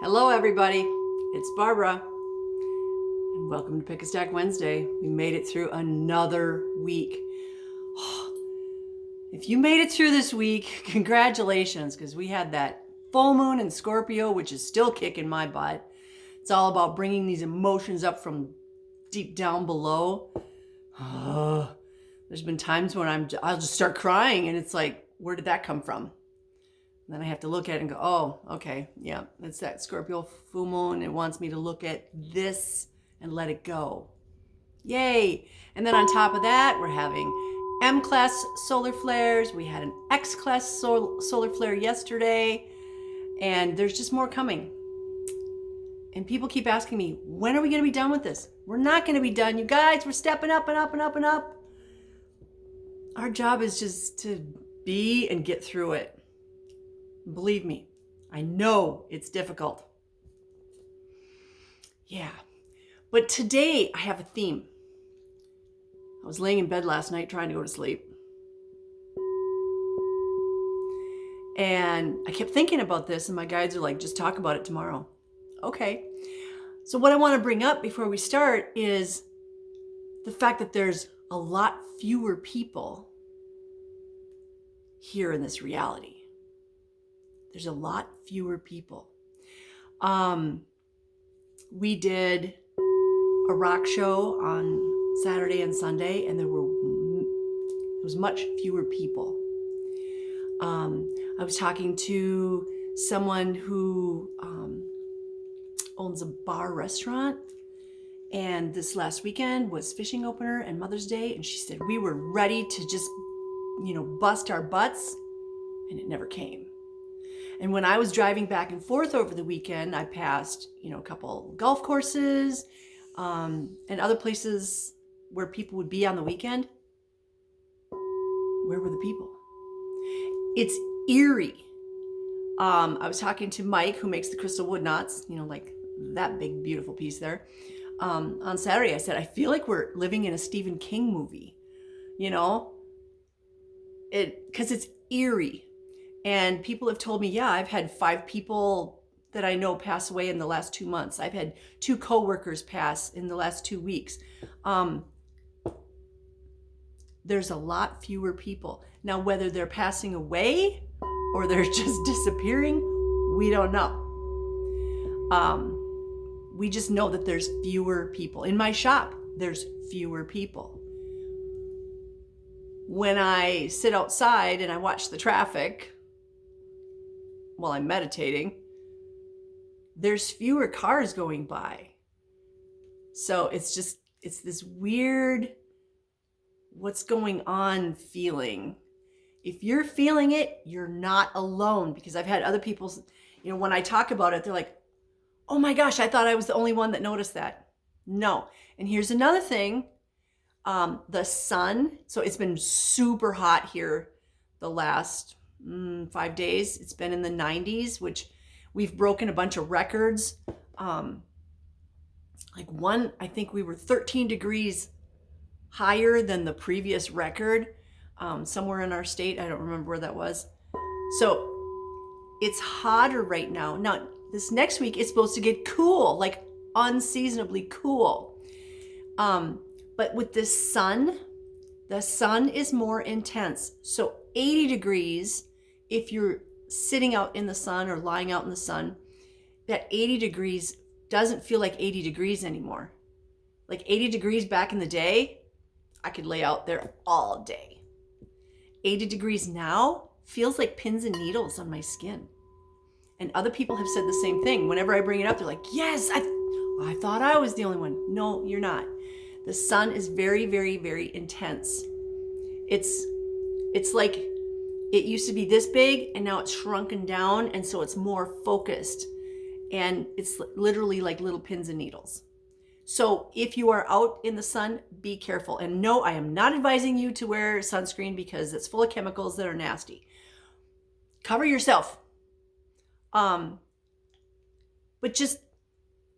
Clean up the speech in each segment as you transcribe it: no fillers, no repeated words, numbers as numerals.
Hello, everybody. It's Barbara, and welcome to Pick a Stack Wednesday. We made it through another week. If you made it through this week, congratulations, because we had that full moon in Scorpio, which is still kicking my butt. It's all about bringing these emotions up from deep down below. There's been times when I'll just start crying, and it's like, where did that come from? And then I have to look at it and go, oh, okay, yeah, it's that Scorpio full moon. It wants me to look at this and let it go. Yay! And then on top of that, we're having M-class solar flares. We had an X-class solar flare yesterday, and there's just more coming. And people keep asking me, when are we going to be done with this? We're not going to be done, you guys. We're stepping up and up and up and up. Our job is just to be and get through it. Believe me, I know it's difficult. Yeah, but today I have a theme. I was laying in bed last night trying to go to sleep. And I kept thinking about this, and my guides are like, just talk about it tomorrow. Okay. So what I want to bring up before we start is the fact that there's a lot fewer people here in this reality. There's a lot fewer people. We did a rock show on Saturday and Sunday, and there was much fewer people. I was talking to someone who owns a bar restaurant, and this last weekend was fishing opener and Mother's Day, and she said we were ready to just, bust our butts, and it never came. And when I was driving back and forth over the weekend, I passed, a couple golf courses and other places where people would be on the weekend. Where were the people? It's eerie. I was talking to Mike, who makes the crystal wood knots, like that big, beautiful piece there. On Saturday, I said, I feel like we're living in a Stephen King movie, because it's eerie. And people have told me, yeah, I've had 5 people that I know pass away in the last 2 months. I've had 2 coworkers pass in the last 2 weeks. There's a lot fewer people. Now, whether they're passing away or they're just disappearing, we don't know. We just know that there's fewer people. In my shop, there's fewer people. When I sit outside and I watch the traffic while I'm meditating, there's fewer cars going by. So it's this weird, what's going on feeling. If you're feeling it, you're not alone, because I've had other people, when I talk about it, they're like, oh my gosh, I thought I was the only one that noticed that. No. And here's another thing. The sun, so it's been super hot here the last 5 days. It's been in the 90s, which we've broken a bunch of records. I think we were 13 degrees higher than the previous record, somewhere in our state. I don't remember where that was. So it's hotter right now. Now, this next week, it's supposed to get cool, like unseasonably cool. But with this sun, the sun is more intense. So 80 degrees, if you're sitting out in the sun or lying out in the sun, that 80 degrees doesn't feel like 80 degrees anymore. Like 80 degrees back in the day, I could lay out there all day. 80 degrees now feels like pins and needles on my skin. And other people have said the same thing. Whenever I bring it up, they're like, yes, I thought I was the only one. No, you're not. The sun is very, very, very intense. It's like it used to be this big, and now it's shrunken down, and so it's more focused. And it's literally like little pins and needles. So if you are out in the sun, be careful. And no, I am not advising you to wear sunscreen because it's full of chemicals that are nasty. Cover yourself. But just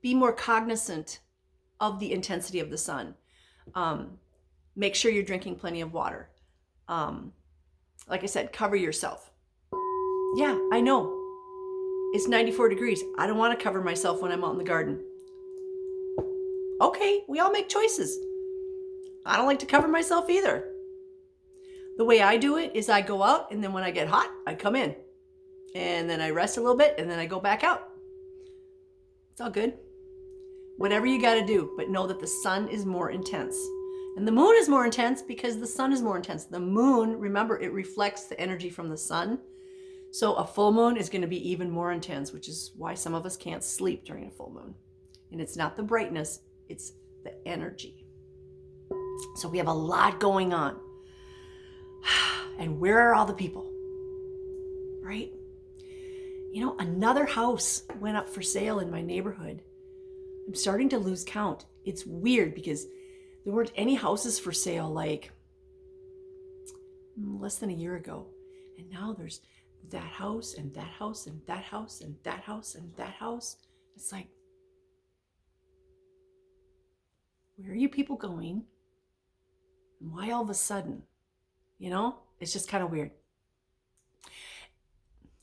be more cognizant of the intensity of the sun. Make sure you're drinking plenty of water. Like I said, cover yourself. Yeah, I know. it's 94 degrees. I don't want to cover myself when I'm out in the garden. Okay, we all make choices. I don't like to cover myself either. The way I do it is I go out, and then when I get hot, I come in. And then I rest a little bit, and then I go back out. It's all good. Whatever you got to do, but know that the sun is more intense. And the moon is more intense because the sun is more intense. The moon, remember, it reflects the energy from the sun. So a full moon is going to be even more intense, which is why some of us can't sleep during a full moon. And it's not the brightness, it's the energy. So we have a lot going on. And where are all the people? Right? You know, another house went up for sale in my neighborhood. I'm starting to lose count. It's weird because there weren't any houses for sale like less than a year ago. And now there's that house and that house and that house and that house and that house. It's like, where are you people going? And why all of a sudden? You know, it's just kind of weird.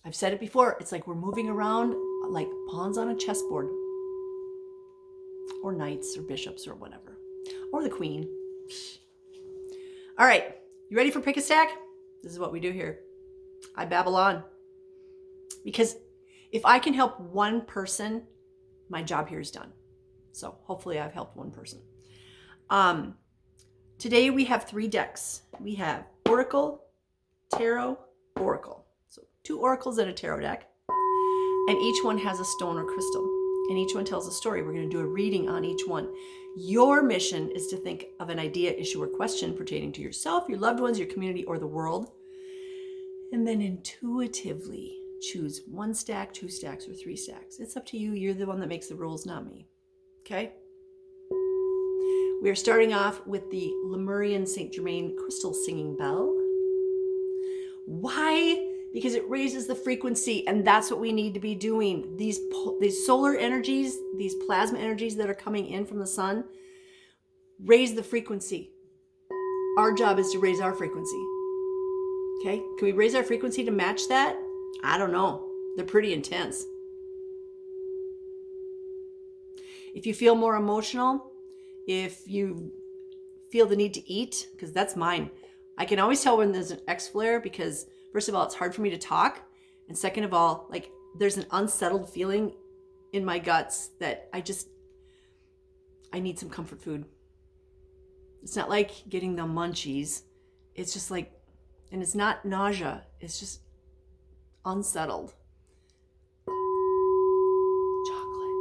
I've said it before. It's like we're moving around like pawns on a chessboard. Or knights or bishops or whatever. Or the queen. All right. You ready for Pick a Stack? This is what we do here. I babble on. Because if I can help one person, my job here is done. So hopefully I've helped one person. Today we have 3 decks. We have Oracle, Tarot, Oracle. So 2 oracles and a tarot deck. And each one has a stone or crystal. And each one tells a story. We're going to do a reading on each one. Your mission is to think of an idea, issue, or question pertaining to yourself, your loved ones, your community, or the world. And then intuitively choose 1 stack, 2 stacks, or 3 stacks. It's up to you. You're the one that makes the rules, not me. Okay? We are starting off with the Lemurian Saint Germain Crystal Singing Bell. Why? Because it raises the frequency, and that's what we need to be doing. These solar energies, these plasma energies that are coming in from the sun, raise the frequency. Our job is to raise our frequency. Okay? Can we raise our frequency to match that? I don't know. They're pretty intense. If you feel more emotional, if you feel the need to eat, because that's mine. I can always tell when there's an X flare because first of all, it's hard for me to talk. And second of all, like there's an unsettled feeling in my guts that I need some comfort food. It's not like getting the munchies. It's just like, and it's not nausea. It's just unsettled. Chocolate.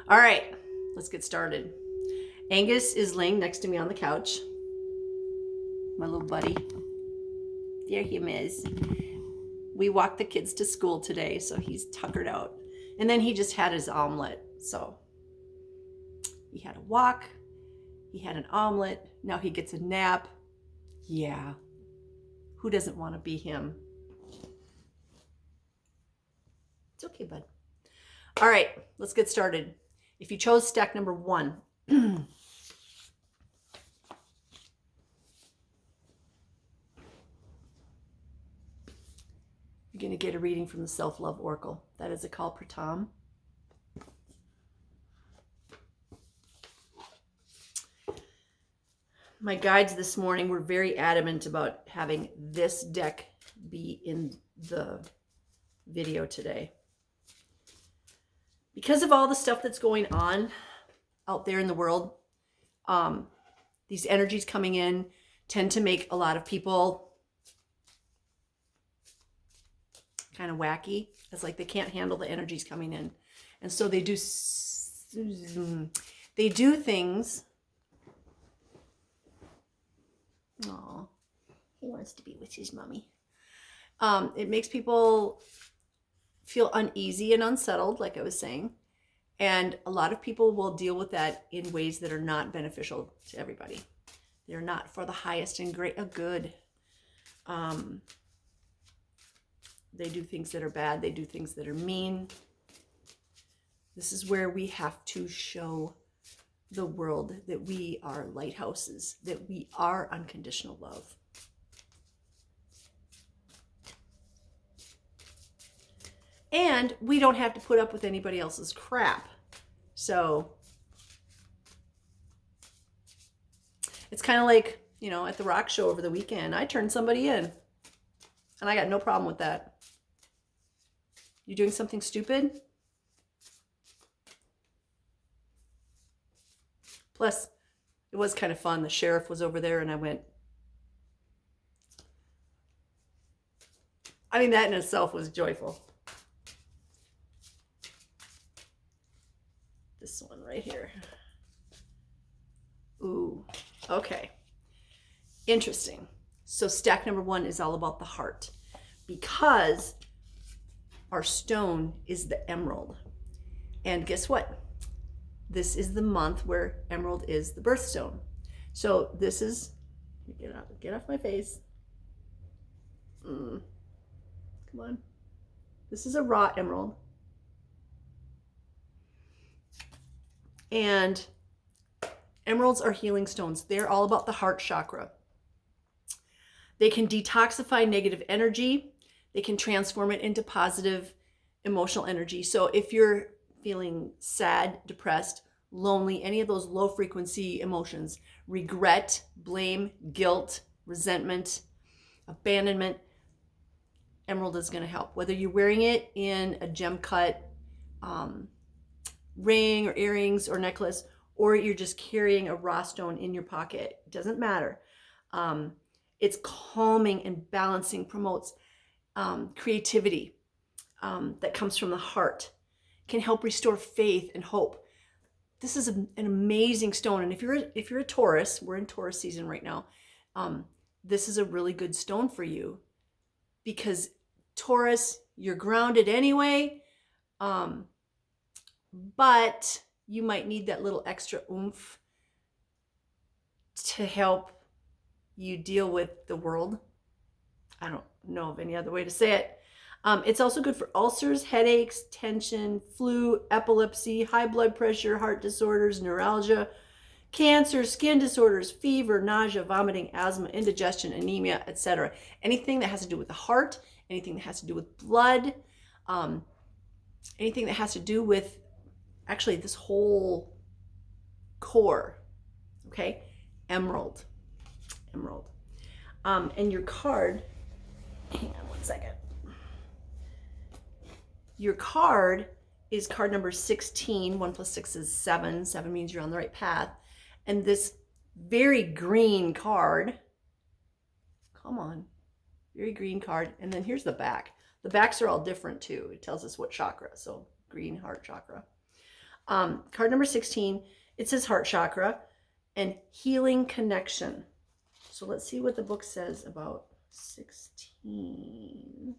All right, let's get started. Angus is laying next to me on the couch. My little buddy. There he is. We walked the kids to school today, so he's tuckered out. And then he just had his omelet. So he had a walk. He had an omelet. Now he gets a nap. Yeah. Who doesn't want to be him? It's okay, bud. All right, let's get started. If you chose stack number 1, you're going to get a reading from the Self-Love Oracle. That is a call Pratam. My guides this morning were very adamant about having this deck be in the video today. Because of all the stuff that's going on out there in the world, these energies coming in tend to make a lot of people kind of wacky. It's like they can't handle the energies coming in. And so they do things. Oh, he wants to be with his mommy. It makes people feel uneasy and unsettled, like I was saying. And a lot of people will deal with that in ways that are not beneficial to everybody. They're not for the highest and great of good. They do things that are bad. They do things that are mean. This is where we have to show the world that we are lighthouses, that we are unconditional love. And we don't have to put up with anybody else's crap. So it's kind of like, you know, at the rock show over the weekend, I turned somebody in and I got no problem with that. You doing something stupid? Plus, it was kind of fun. The sheriff was over there and I went, I mean, that in itself was joyful. This one right here. Ooh, okay. Interesting. So stack number 1 is all about the heart, because our stone is the emerald. And guess what? This is the month where emerald is the birthstone. So this is, get off my face. Come on. This is a raw emerald. And emeralds are healing stones. They're all about the heart chakra. They can detoxify negative energy. They can transform it into positive emotional energy. So if you're feeling sad, depressed, lonely, any of those low frequency emotions, regret, blame, guilt, resentment, abandonment, emerald is going to help. Whether you're wearing it in a gem cut ring or earrings or necklace, or you're just carrying a raw stone in your pocket, it doesn't matter. It's calming and balancing, promotes creativity that comes from the heart, can help restore faith and hope. This is an amazing stone. And if you're a Taurus, we're in Taurus season right now, this is a really good stone for you, because Taurus, you're grounded anyway, but you might need that little extra oomph to help you deal with the world. I don't know of any other way to say it. It's also good for ulcers, headaches, tension, flu, epilepsy, high blood pressure, heart disorders, neuralgia, cancer, skin disorders, fever, nausea, vomiting, asthma, indigestion, anemia, etc. Anything that has to do with the heart, anything that has to do with blood, anything that has to do with actually this whole core, okay? Emerald. And your card, hang on one second. Your card is card number 16. 1 plus 6 is 7. 7 means you're on the right path. And this very green card, come on, very green card. And then here's the back. The backs are all different too. It tells us what chakra. So green heart chakra. Card number 16, it says heart chakra and healing connection. So let's see what the book says about 16.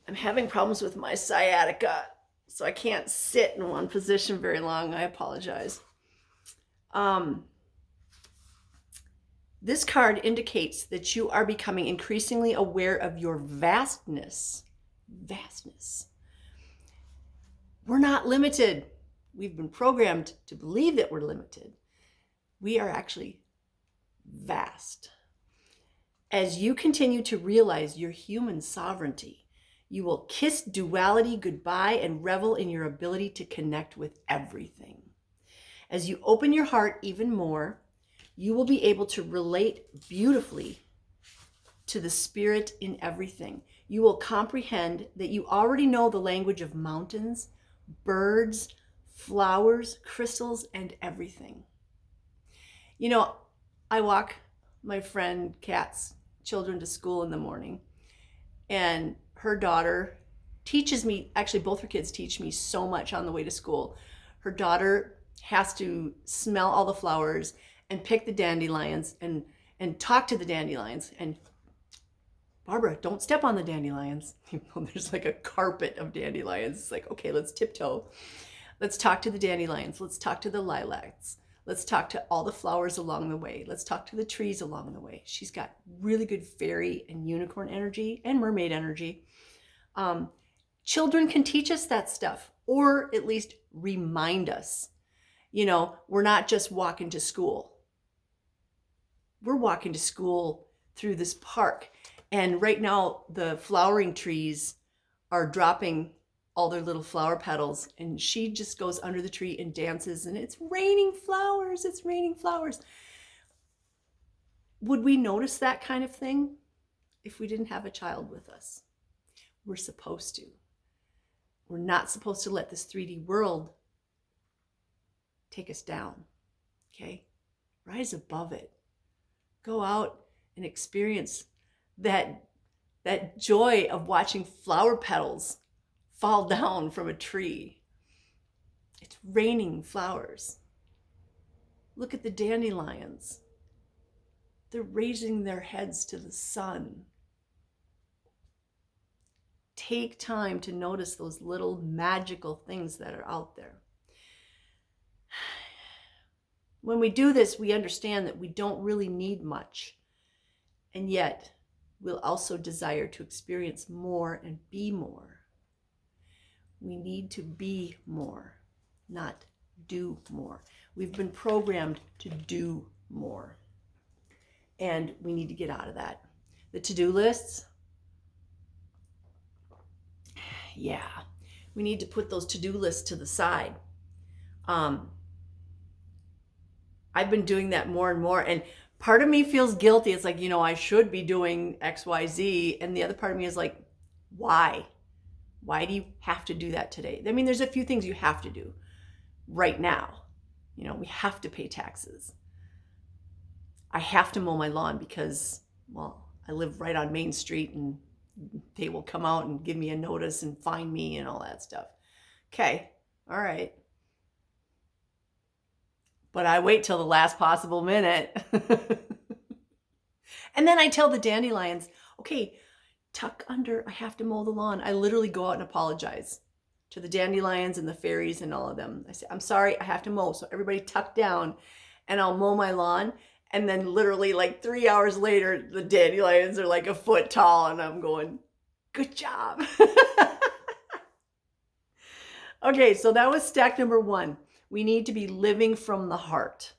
I'm having problems with my sciatica, so I can't sit in one position very long. I apologize. This card indicates that you are becoming increasingly aware of your vastness. We're not limited. We've been programmed to believe that we're limited. We are actually vast. As you continue to realize your human sovereignty, you will kiss duality goodbye and revel in your ability to connect with everything. As you open your heart even more, you will be able to relate beautifully to the spirit in everything. You will comprehend that you already know the language of mountains, birds, flowers, crystals, and everything. You know, I walk my friend Kat's children to school in the morning, and her daughter teaches me, actually both her kids teach me so much on the way to school. Her daughter has to smell all the flowers and pick the dandelions and talk to the dandelions. And Barbara, don't step on the dandelions. There's like a carpet of dandelions. It's like, okay, let's tiptoe. Let's talk to the dandelions. Let's talk to the lilacs. Let's talk to all the flowers along the way. Let's talk to the trees along the way. She's got really good fairy and unicorn energy and mermaid energy. Children can teach us that stuff, or at least remind us. You know, we're not just walking to school. We're walking to school through this park. And right now the flowering trees are dropping all their little flower petals, and she just goes under the tree and dances, and it's raining flowers. It's raining flowers. Would we notice that kind of thing if we didn't have a child with us? We're supposed to. We're not supposed to let this 3D world take us down, okay? Rise above it. Go out and experience that joy of watching flower petals fall down from a tree. It's raining flowers. Look at the dandelions. They're raising their heads to the sun. Take time to notice those little magical things that are out there. When we do this, we understand that we don't really need much, and yet we'll also desire to experience more and be more. We need to be more, not do more. We've been programmed to do more, and we need to get out of that. The to-do lists, yeah, we need to put those to-do lists to the side. I've been doing that more and more, and part of me feels guilty. It's like, I should be doing X, Y, Z, and the other part of me is like, why? Why do you have to do that today? I mean, there's a few things you have to do right now. We have to pay taxes. I have to mow my lawn because, well, I live right on Main Street, and they will come out and give me a notice and fine me and all that stuff. Okay, all right. But I wait till the last possible minute. And then I tell the dandelions, okay, tuck under, I have to mow the lawn. I literally go out and apologize to the dandelions and the fairies and all of them. I say, I'm sorry, I have to mow. So everybody tuck down, and I'll mow my lawn. And then literally like 3 hours later, the dandelions are like a foot tall, and I'm going, good job. Okay, so that was stack number 1. We need to be living from the heart,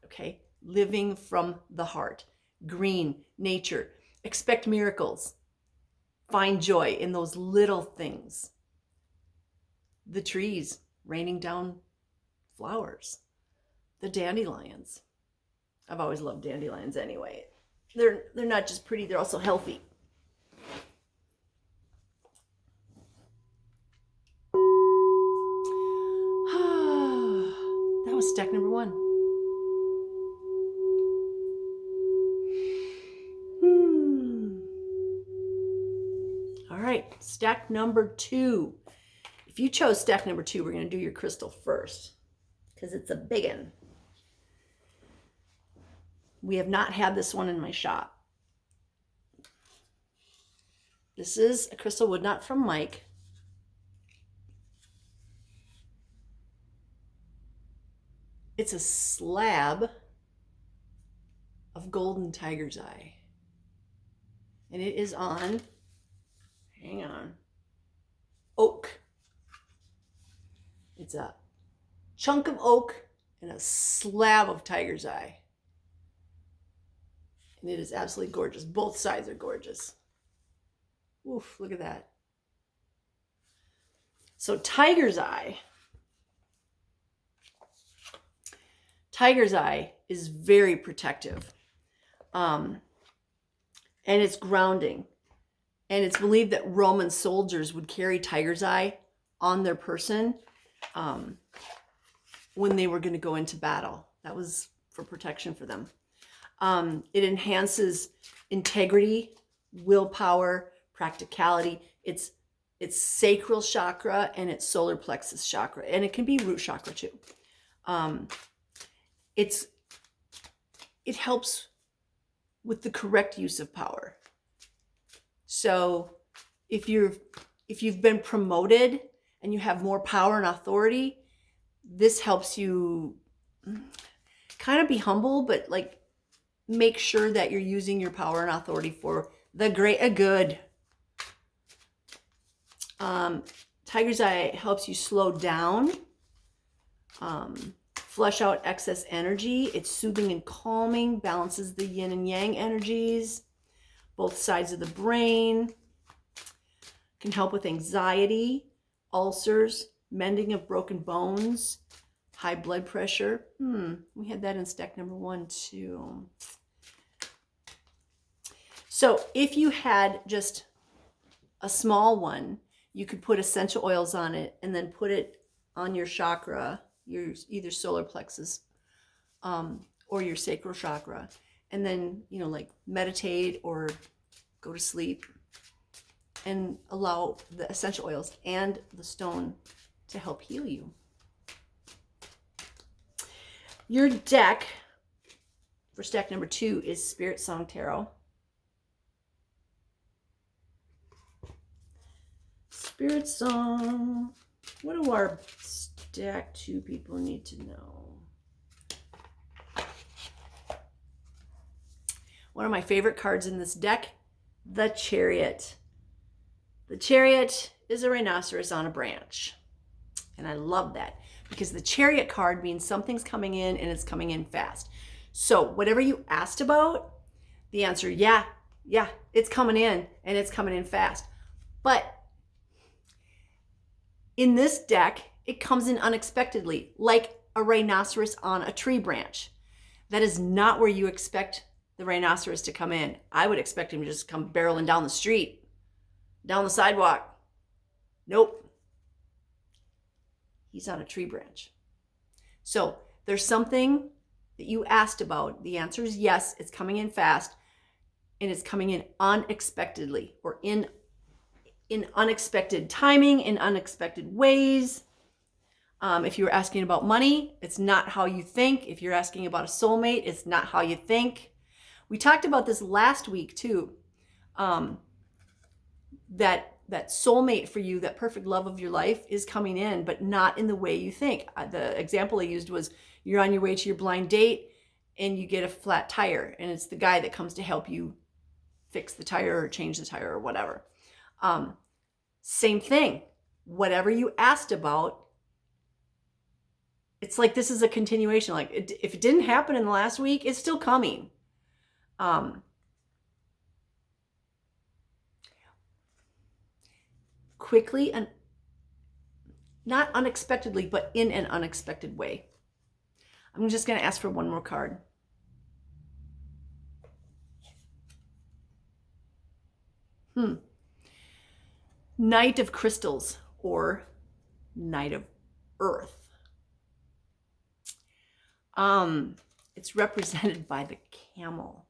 okay? Living from the heart. Green, nature. Expect miracles. Find joy in those little things. The trees raining down flowers. The dandelions. I've always loved dandelions anyway. They're not just pretty, they're also healthy. That was stack number 1. All right, stack number 2. If you chose stack number 2, we're going to do your crystal first because it's a big one. We have not had this one in my shop. This is a crystal wood knot from Mike. It's a slab of golden tiger's eye. And it is on, hang on, oak. It's a chunk of oak and a slab of tiger's eye. And it is absolutely gorgeous. Both sides are gorgeous. Oof, look at that. So tiger's eye. Tiger's eye is very protective. And it's grounding. And it's believed that Roman soldiers would carry tiger's eye on their person when they were going to go into battle. That was for protection for them. It enhances integrity, willpower, practicality. It's sacral chakra and it's solar plexus chakra, and it can be root chakra too. It helps with the correct use of power. So if you've been promoted and you have more power and authority, this helps you kind of be humble, but like make sure that you're using your power and authority for the greater good. Tiger's eye helps you slow down, flush out excess energy. It's soothing and calming, balances the yin and yang energies. both sides of the brain, can help with anxiety, ulcers, mending of broken bones, high blood pressure. We had that in stack number 1 too. So if you had just a small one, you could put essential oils on it and then put it on your chakra, your either solar plexus or your sacral chakra, and then, like meditate or go to sleep and allow the essential oils and the stone to help heal you. Your deck for stack number 2 is Spirit Song Tarot. Spirit Song. What do our stack 2 people need to know? One of my favorite cards in this deck, the Chariot. The Chariot is a rhinoceros on a branch. And I love that because the Chariot card means something's coming in and it's coming in fast. So whatever you asked about, the answer, yeah, it's coming in and it's coming in fast. But in this deck, it comes in unexpectedly, like a rhinoceros on a tree branch. That is not where you expect the rhinoceros to come in. I would expect him to just come barreling down the street, down the sidewalk. Nope. He's on a tree branch. So there's something that you asked about. The answer is yes, it's coming in fast, and it's coming in unexpectedly, or in unexpected timing, in unexpected ways. If you're asking about money, it's not how you think. If you're asking about a soulmate, it's not how you think. We talked about this last week too. That soulmate for you, that perfect love of your life, is coming in, but not in the way you think. The example I used was you're on your way to your blind date and you get a flat tire, and it's the guy that comes to help you fix the tire or change the tire or whatever. Same thing. Whatever you asked about, it's like this is a continuation. Like if it didn't happen in the last week, it's still coming. Quickly and not unexpectedly, but in an unexpected way. I'm just going to ask for one more card. Knight of Crystals, or Knight of Earth. It's represented by the camel.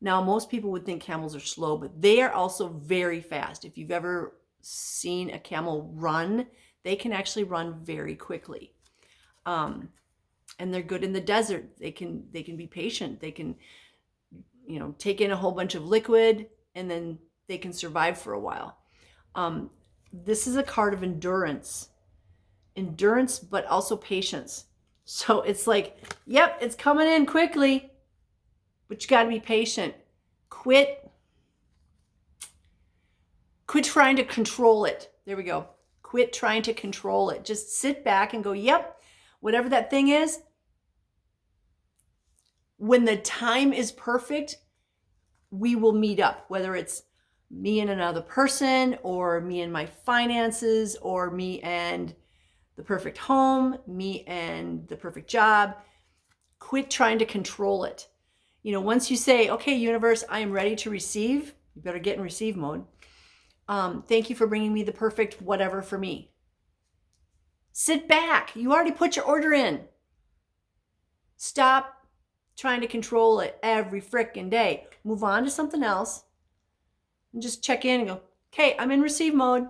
Now, most people would think camels are slow, but they are also very fast. If you've ever seen a camel run, they can actually run very quickly. And they're good in the desert. They can be patient. They can, take in a whole bunch of liquid, and then they can survive for a while. This is a card of endurance, but also patience. So it's like, yep, it's coming in quickly, but you got to be patient. Quit trying to control it. There we go. Quit trying to control it. Just sit back and go, yep, whatever that thing is, when the time is perfect, we will meet up, whether it's me and another person, or me and my finances, or me and the perfect home, me and the perfect job. Quit trying to control it. Once you say, okay, universe, I am ready to receive, you better get in receive mode. Thank you for bringing me the perfect whatever for me. Sit back. You already put your order in. Stop trying to control it every frickin' day. Move on to something else and just check in and go, okay, I'm in receive mode,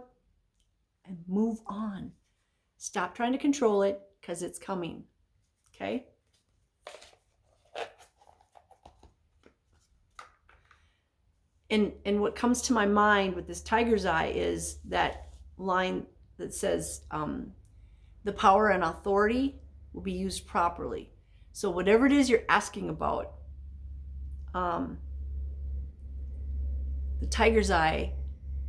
and move on. Stop trying to control it, because it's coming. Okay? And what comes to my mind with this tiger's eye is that line that says, the power and authority will be used properly. So whatever it is you're asking about, the tiger's eye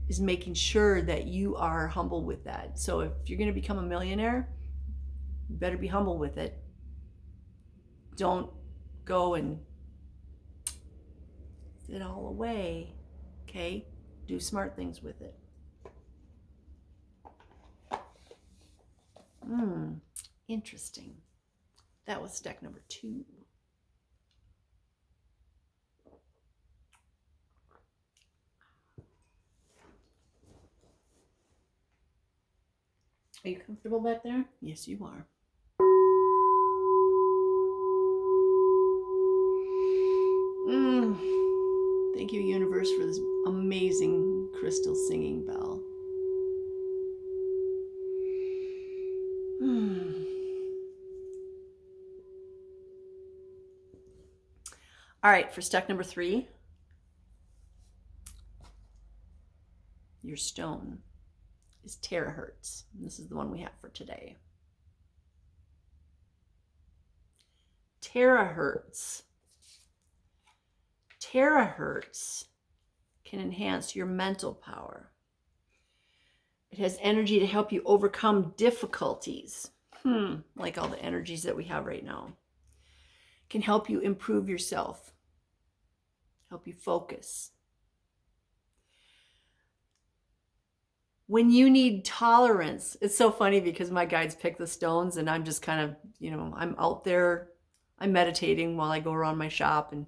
is making sure that you are humble with that. So if you're going to become a millionaire, you better be humble with it. Don't go and it all away. Okay? Do smart things with it. Interesting. That was stack number 2. Are you comfortable back there? Yes, you are. Thank you, universe, for this amazing crystal singing bell. All right, for stack number 3, your stone is terahertz. This is the one we have for today. Terahertz. Terahertz can enhance your mental power. It has energy to help you overcome difficulties, like all the energies that we have right now. It can help you improve yourself, help you focus. When you need tolerance, it's so funny because my guides pick the stones and I'm just kind of, I'm out there, I'm meditating while I go around my shop and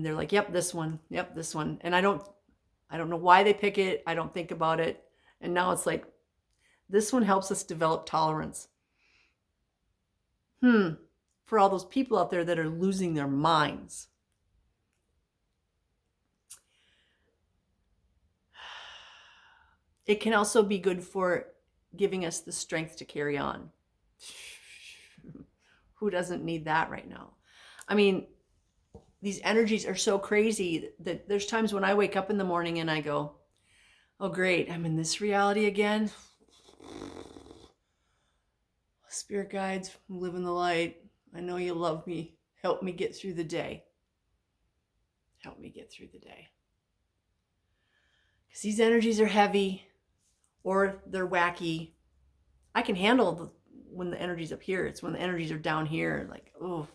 they're like, yep, this one. And I don't know why they pick it. I don't think about it. And now it's like, this one helps us develop tolerance. For all those people out there that are losing their minds. It can also be good for giving us the strength to carry on. Who doesn't need that right now? I mean, these energies are so crazy that there's times when I wake up in the morning and I go, oh great, I'm in this reality again. Spirit guides, live in the light. I know you love me. Help me get through the day. Help me get through the day. Because these energies are heavy or they're wacky. I can handle when the energy's up here. It's when the energies are down here, like, oh.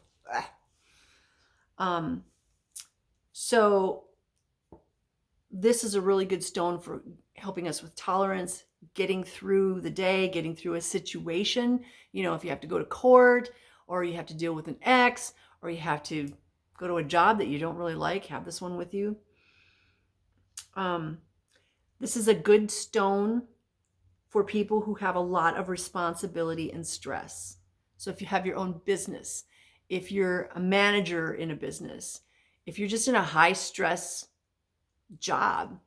So this is a really good stone for helping us with tolerance, getting through the day, getting through a situation. If you have to go to court or you have to deal with an ex or you have to go to a job that you don't really like, have this one with you. This is a good stone for people who have a lot of responsibility and stress. So if you have your own business, if you're a manager in a business, if you're just in a high stress job,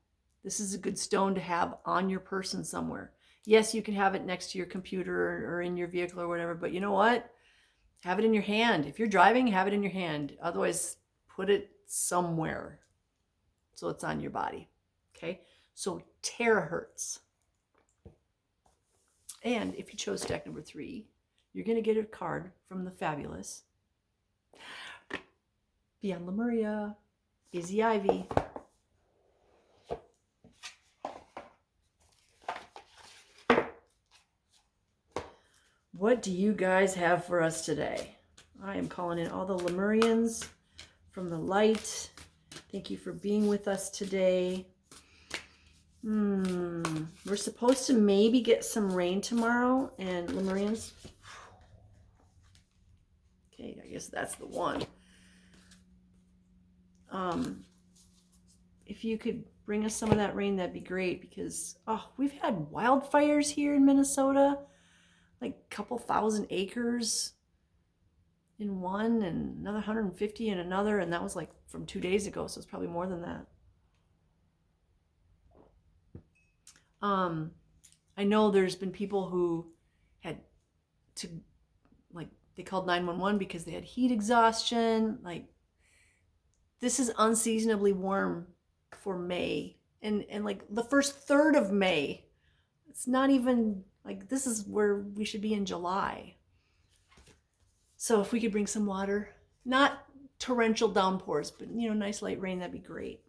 this is a good stone to have on your person somewhere. Yes, you can have it next to your computer or in your vehicle or whatever, but you know what? Have it in your hand. If you're driving, have it in your hand. Otherwise, put it somewhere so it's on your body. Okay? So terahertz. And if you chose stack number 3, you're going to get a card from the fabulous Beyond Lemuria, Izzy Ivy. What do you guys have for us today? I am calling in all the Lemurians from the light. Thank you for being with us today. We're supposed to maybe get some rain tomorrow, and Lemurians. Okay, I guess that's the one. If you could bring us some of that rain, that'd be great, because we've had wildfires here in Minnesota, like a couple thousand acres in one and another 150 in another, and that was like from 2 days ago, so it's probably more than that. I know there's been people who had to, like, they called 911 because they had heat exhaustion. Like, this is unseasonably warm for May, and like the first third of May. It's not even like, this is where we should be in July. So if we could bring some water, not torrential downpours, but nice light rain, that'd be great.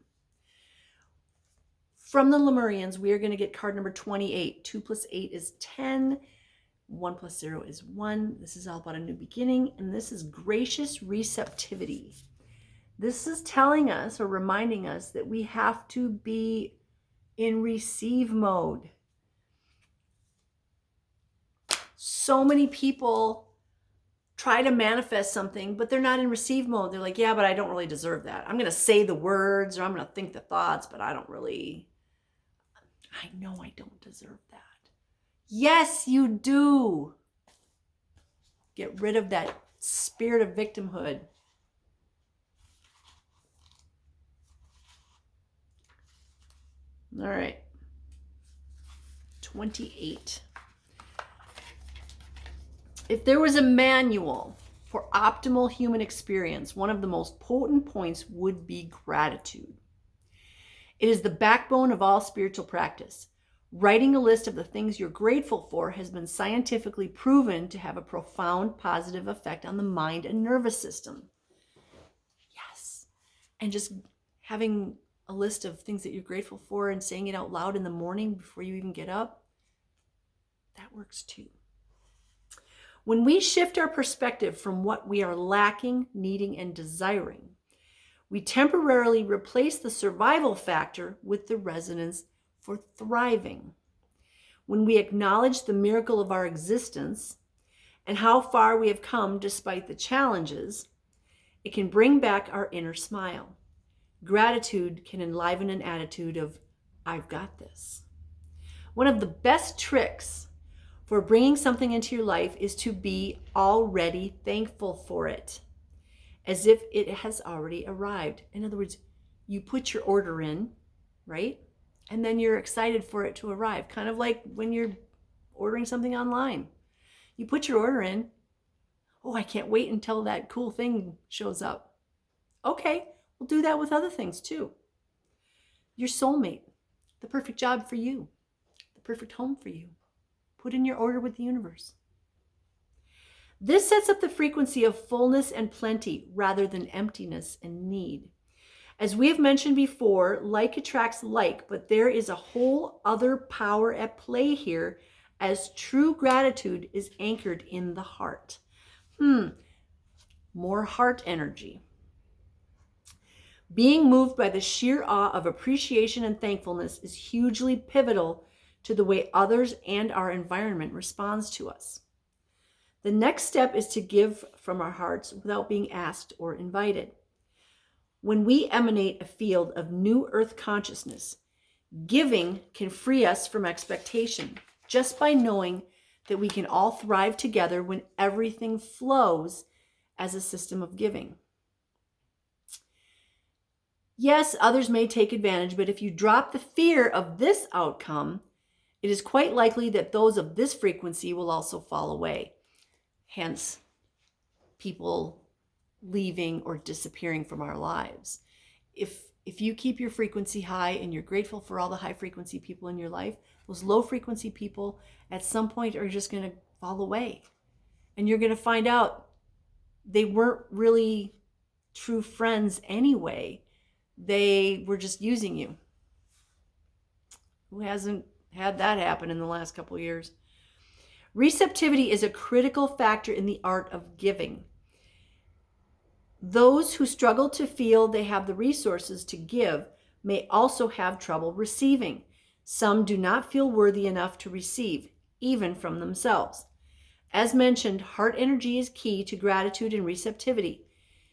From the Lemurians, we are going to get card number 28. 2 + 8 is 10. 1 + 0 is 1. This is all about a new beginning, and this is gracious receptivity. This is telling us or reminding us that we have to be in receive mode. So many people try to manifest something, but they're not in receive mode. They're like, yeah, but I don't really deserve that. I'm going to say the words or I'm going to think the thoughts, but I know I don't deserve that. Yes, you do. Get rid of that spirit of victimhood. All right. 28. If there was a manual for optimal human experience, one of the most potent points would be gratitude. It is the backbone of all spiritual practice. Writing a list of the things you're grateful for has been scientifically proven to have a profound positive effect on the mind and nervous system. Yes. And just having a list of things that you're grateful for and saying it out loud in the morning before you even get up, that works too. When we shift our perspective from what we are lacking, needing, and desiring, we temporarily replace the survival factor with the resonance for thriving. When we acknowledge the miracle of our existence and how far we have come despite the challenges, it can bring back our inner smile. Gratitude can enliven an attitude of, I've got this. One of the best tricks for bringing something into your life is to be already thankful for it, as if it has already arrived. In other words, you put your order in, right? And then you're excited for it to arrive. Kind of like when you're ordering something online. You put your order in. Oh, I can't wait until that cool thing shows up. Okay, we'll do that with other things too. Your soulmate, the perfect job for you, the perfect home for you. Put in your order with the universe. This sets up the frequency of fullness and plenty rather than emptiness and need. As we have mentioned before, like attracts like, but there is a whole other power at play here, as true gratitude is anchored in the heart. More heart energy. Being moved by the sheer awe of appreciation and thankfulness is hugely pivotal to the way others and our environment responds to us. The next step is to give from our hearts without being asked or invited. When we emanate a field of new earth consciousness, giving can free us from expectation just by knowing that we can all thrive together when everything flows as a system of giving. Yes, others may take advantage, but if you drop the fear of this outcome, it is quite likely that those of this frequency will also fall away. Hence, people leaving or disappearing from our lives. If you keep your frequency high and you're grateful for all the high frequency people in your life, those low frequency people at some point are just going to fall away. And you're going to find out they weren't really true friends anyway. They were just using you. Who hasn't had that happen in the last couple of years? Receptivity is a critical factor in the art of giving. Those who struggle to feel they have the resources to give may also have trouble receiving. Some do not feel worthy enough to receive, even from themselves. As mentioned, heart energy is key to gratitude and receptivity.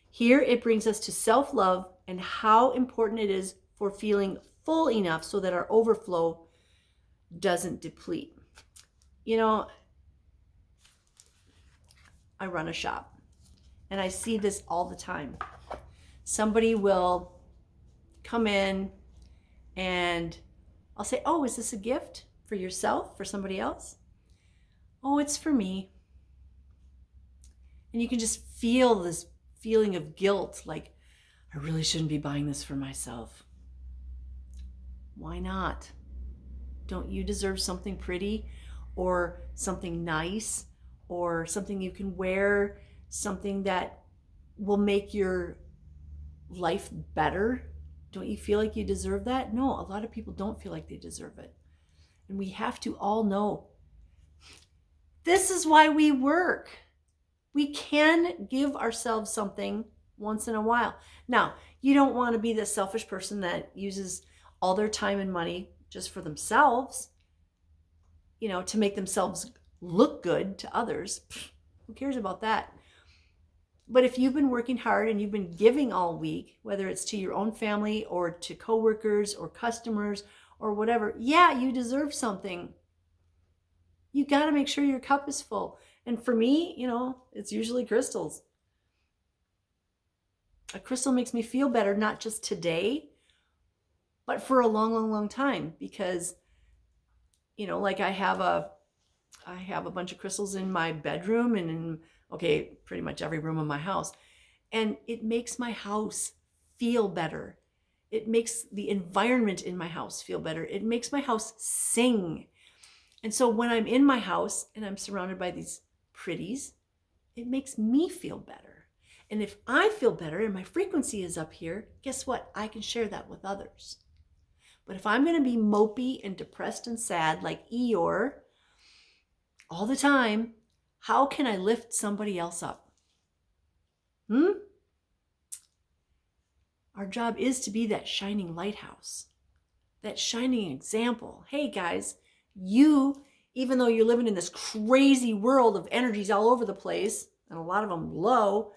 Here it brings us to self-love and how important it is for feeling full enough so that our overflow doesn't deplete. You know, I run a shop. And I see this all the time. Somebody will come in and I'll say, oh, is this a gift for yourself, for somebody else? Oh, it's for me. And you can just feel this feeling of guilt, like, I really shouldn't be buying this for myself. Why not? Don't you deserve something pretty or something nice or something you can wear? Something that will make your life better? Don't you feel like you deserve that? No, a lot of people don't feel like they deserve it. And we have to all know this is why we work. We can give ourselves something once in a while. Now, you don't want to be the selfish person that uses all their time and money just for themselves, to make themselves look good to others. Who cares about that? But if you've been working hard and you've been giving all week, whether it's to your own family or to coworkers or customers or whatever, yeah, you deserve something. You got to make sure your cup is full. And for me, it's usually crystals. A crystal makes me feel better, not just today, but for a long, long, long time. Because, like I have a bunch of crystals in my bedroom and in, pretty much every room of my house. And it makes my house feel better. It makes the environment in my house feel better. It makes my house sing. And so when I'm in my house and I'm surrounded by these pretties, it makes me feel better. And if I feel better and my frequency is up here, guess what? I can share that with others. But if I'm going to be mopey and depressed and sad like Eeyore all the time, how can I lift somebody else up? Our job is to be that shining lighthouse, that shining example. Hey guys, you, even though you're living in this crazy world of energies all over the place, and a lot of them low,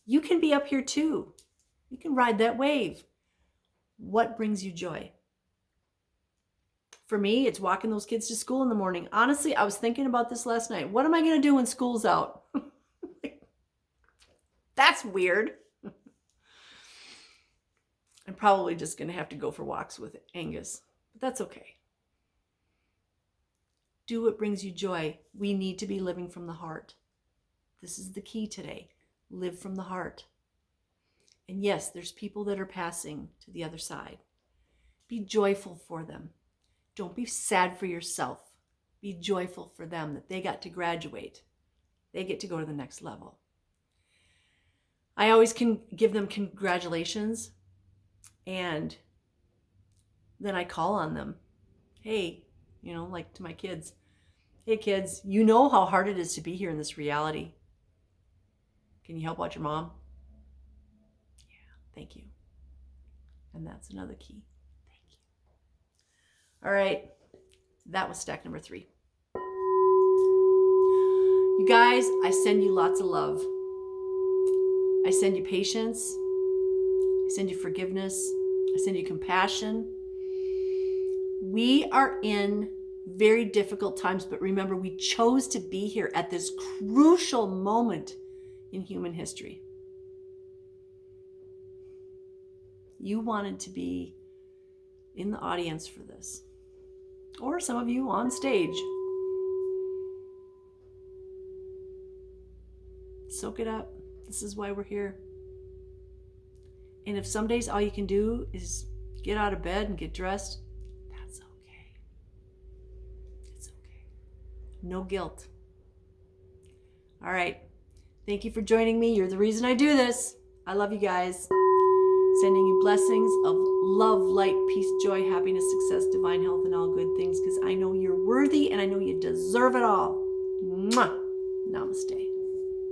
you can be up here too. You can ride that wave. What brings you joy? For me, it's walking those kids to school in the morning. Honestly, I was thinking about this last night. What am I going to do when school's out? That's weird. I'm probably just going to have to go for walks with Angus, but that's okay. Do what brings you joy. We need to be living from the heart. This is the key today. Live from the heart. And yes, there's people that are passing to the other side. Be joyful for them. Don't be sad for yourself. Be joyful for them that they got to graduate. They get to go to the next level. I always can give them congratulations, and then I call on them. Hey, like to my kids. Hey kids, you know how hard it is to be here in this reality. Can you help out your mom? Yeah, thank you. And that's another key. Thank you. All right, that was stack number 3. You guys, I send you lots of love. I send you patience. I send you forgiveness. I send you compassion. We are in very difficult times, but remember, we chose to be here at this crucial moment in human history. You wanted to be in the audience for this, or some of you on stage. Soak it up. This is why we're here. And if some days all you can do is get out of bed and get dressed, that's okay. It's okay. No guilt. All right. Thank you for joining me. You're the reason I do this. I love you guys. Sending you blessings of love, light, peace, joy, happiness, success, divine health, and all good things, because I know you're worthy and I know you deserve it all. Mwah. Namaste.